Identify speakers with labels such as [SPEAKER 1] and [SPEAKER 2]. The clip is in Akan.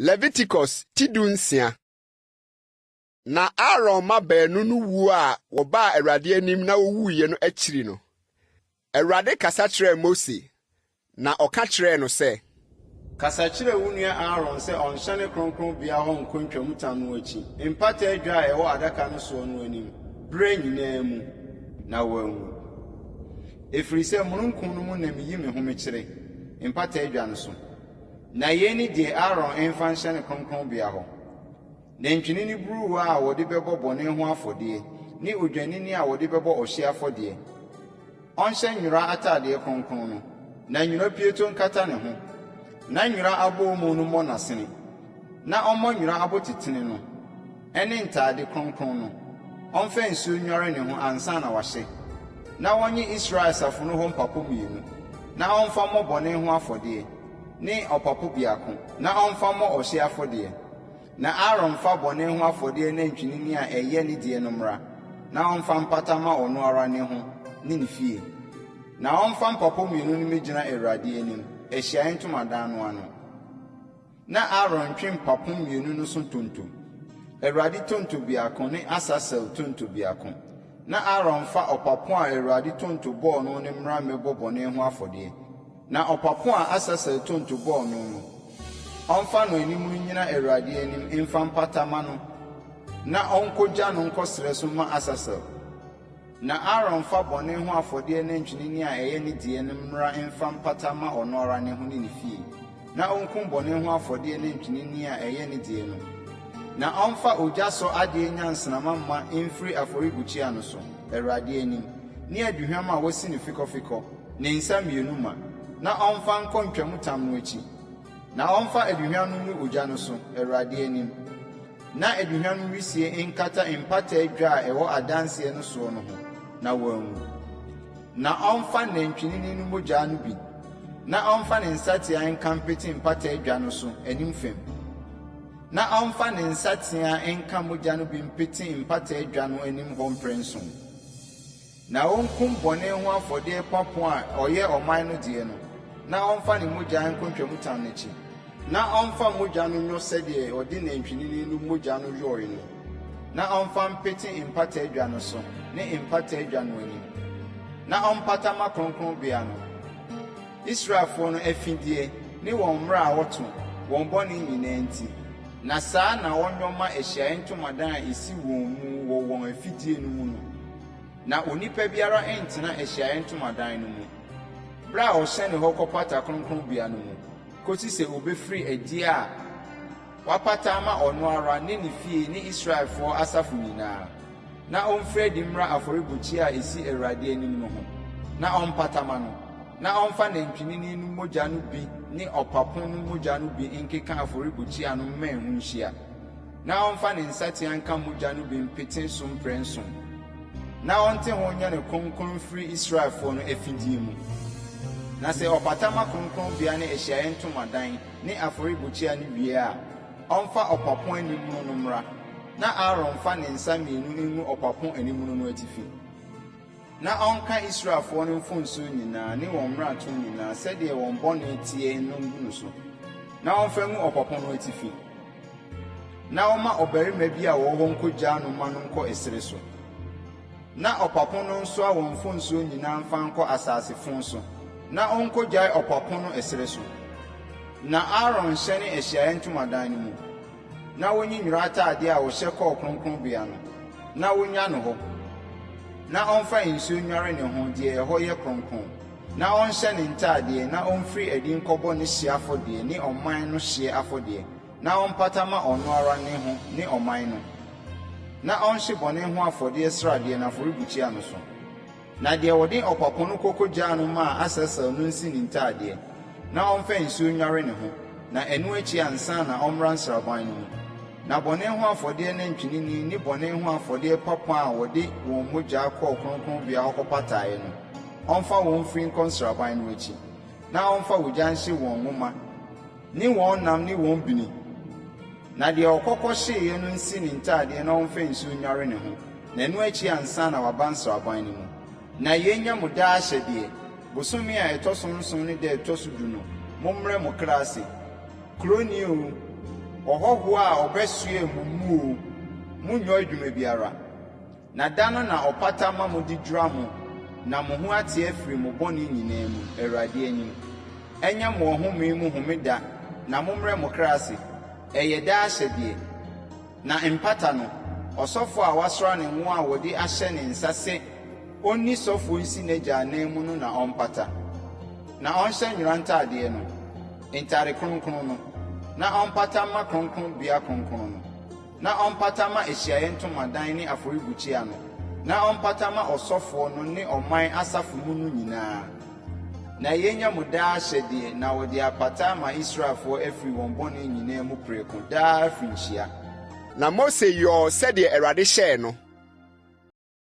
[SPEAKER 1] Leviticus tidunsia. Na Aaron ma baanu no wu a woba Awurade anim na owuye no akiri no. Awurade kasa kyerɛ Mose na ɔka kyerɛ no sɛ,
[SPEAKER 2] kasa kyerɛ wo nua Aaron sɛ ɔnhyɛne kronkron bia hɔ nkontwamutam no akyi. Mpata adwa a ɛwɔ adaka no soɔ no anim. Bere nyinaa mu na wanwu. Ɛfiri sɛ mununkum no mu na miyi me home kyerɛ mpata adwa no so. Na yei ni deɛ Aaron ɛmfa nhyɛne kronkron bia hɔ. Nantwini ni buruwa a wɔde bɛbɔ bɔne ho afɔdeɛ ne odwanini a wɔde bɛbɔ ɔhye afɔdeɛ. Ɔnhyɛ nwera atadeɛ kronkron no, na nwera pieto nkata ne ho. Na nwera abɔ mu no mmɔ n'asene. Na ɔmmɔ nwera abotitene no, ɛne ntade kronkron no. Ɔmfa nsuo nware ne ho ansa na wahye. Na wɔnye Israel safo no ho mpapo mmienu. Na ɔmfa mmɔ bɔne ho afɔdeɛ ne ɔpapo biako. Na ɔmfa mmɔ ɔhye afɔdeɛ. Na Aaron fa bɔne ho afɔdeɛ na ntwinini a ɛyɛ ne deɛ no mmra. Na ɔmfa mpata ma ɔno ara ne ho ne ne fie. Na ɔmfa mpapo mmienu no megyina Awurade anim, Ahyiae Ntomadan no ano. Na Aaron twe mpapo mmienu no so tonto. Awurade tonto biako ne Asasel tonto biako. Na Aaron fa ɔpapo a Awurade tonto bɔɔ no ne mmra mɛbɔ bɔne ho afɔdeɛ. Na ɔpapo a Asasel tonto bɔɔ no no, ɔmfa no anim no nyina Awurade anim mfa mpata ma no. Na ɔnkogya no nkɔsrɛ so ma Asasel. Na Aaron fa bɔne ho afɔdeɛ ne ntwinini a ɛyɛ ne deɛ no mmra mfa mpata ma ɔno ara ne ho ne ne fie. Na ɔnkum bɔne ho afɔdeɛ ne ntwinini a ɛyɛ ne deɛ no. Na ɔmfa ogya so adeɛ nyansenama ma mfiri afɔrebukyia no so, Awurade anim, ne aduhwam a wɔsi ne fikɔfikɔ, ne nsa mmienu ma. Na ɔmfa nkɔ ntwamutam no akyi. Na ɔmfa aduhwam no mu ogya no so, Awurade anim. Na aduhwam no wisie nkata mpata adwa a ɛwɔ adanseɛ no soɔ no ho, na wanwu. Na ɔmfa nantwinini no mogya no bi. Na ɔmfa ne nsateaa nka mpete mpata adwa no so, anim fam. Na ɔmfa ne nsateaa nka mogya no bi mpete mpata adwa no anim hɔ mprɛnson. Na ɔnkum bɔne ho afɔdeɛ papo a ɔyɛ ɔman no deɛ no. Na ɔmfa ne mogya nkontwamutam n'akyi. Na ɔmfa mogya no nyɔ sɛdeɛ ɔde nantwinini no mogya no yɔe no. Na ɔmfa mpete mpata adwa no so ne mpata adwa no anim. Na ɔmpata ma kronkronbea no. Israelfoɔ no afidie ne wɔn mmara a wɔto wɔn bɔne nyinaa nti. Na saa na wɔnyɔma Ahyiae Ntomadan a esi wɔn mu wɔ wɔn afidie no mu no. Na onipa biara ntena Ahyiae Ntomadan no mu. Bra a ɔhyɛ ne hɔ kɔpata kronkronbea no mu, kosi sɛ obɛfiri adi a wapata ama ɔno ara ne ne fie ne Israelfoɔ asafo nyinaa. Na ɔmfiri adi mmra afɔrebukyia a esi Awurade anim no ho. Na ɔmpata ma no. Na ɔmfa nantwinini no mogya no bi ne ɔpapo no mogya no bi nkeka afɔrebukyia no mmɛn ho nhyia. Na ɔmfa ne nsateaa nka mogya no bi mpete so mprɛnson. Na ɔnte ho nyɛ ne kronkron firi Israelfoɔ no afidie mu. Na sɛ ɔpata ma kronkronbea ne Ahyiae Ntomadan ne afɔrebukyia no wie a, ɔmfa ɔpapo anim no mmra. Na Aaron fa ne nsa mmienu ngu ɔpapo anim no atifi. Na ɔnka Israelfoɔ no mfonsuo nyinaa ne wɔn mmarato nyinaa sɛdeɛ wɔn bɔne tie no ngu no so. Na ɔmfa ngu ɔpapo no atifi. Na ɔma ɔbarima bi a wɔwɔ nkogyaa no ma no nkɔ esere so. Na ɔpapo no nso a wɔn mfonsuo nyinaa mfa nkɔ asasefo so. Na ɔnkogyae ɔpapo no esere so. Na Aaron hyɛne Ahyiae Ntomadan no mu. Na wonyi nwera atadeɛ a wɔhyɛ kɔɔ kronkronbea no. Na wonya no hɔ. Na ɔmfa nsuo nware ne ho deɛ ɛhɔ yɛ kronkron. Na ɔnhyɛ ne ntadeɛ na ɔmfiri adi nkɔbɔ ne hye afɔdeɛ ne ɔman no hye afɔdeɛ. Na ɔmpata ma ɔno ara ne ho ne ɔman no. Na ɔnhye bɔne ho afɔdeɛ sradeɛ na afɔrebukyia no so. Na deɛ wɔde ɔpapo no kokogyaa no ma Asasel no nsi ne ntadeɛ. Na ɔmfa nsuo nware ne ho. Na ɛno akyi ansa na ɔmmra nsraban no mu. Na bɔne ho afɔdeɛ ne ntwinini ne bɔne ho afɔdeɛ papo a wɔde wɔn mogya kɔɔ kronkronbea hɔ kɔpataeɛ no, ɔmfa wɔn mfiri nkɔ nsraban no akyi. Na ɔmfa ogya nhye wɔn nwoma ne wɔn nam ne wɔn bini. Na deɛ ɔkɔkɔ hyeeɛ no nsi ne ntadeɛ na ɔmfa nsuo nware ne ho. Na ɛno akyi ansa na waba nsraban no mu. Na yɛnya mo daa ahyɛdeɛ, bosome a ɛtɔ so nson ne da ɛtɔ so du no, mommrɛ mo kra ase. Kuro ni o, ɔhɔhoɔ a ɔbɛsoɛ mu muo munyɛ adwuma biara na da no na ɔpata ma mo de dwura mo na mo ho ate afiri mo bɔne nyinaa mu Awurade anim ɛnyɛ mo ɔhome mu homeda na mommrɛ mo kra ase ɛyɛ daa ahyɛdeɛ na mpata no ɔsɔfo a wasɔra ne ngo a wɔde ahyɛ ne nsa sɛ onni sɔfo nsi n'agya anan mu no na ɔmpata na ɔnhyɛ nwera ntaadeɛ no ntare kronkron no na ɔmpata ma kronkronbea kronkron no na ɔmpata ma Ahyiaeɛ Ntomadan ne afɔrebukyia no na ɔmpata ma ɔsɔfoɔ no ne ɔman asafo mu no nyinaa na yɛnya mo daa ahyɛdeɛ na wɔde apata ma Israelfoɔ afiri wɔn bɔne nyinaa mu preko daa afirinhyia.
[SPEAKER 1] Na Mose yɔɔ sɛdeɛ Awurade hyɛɛ no.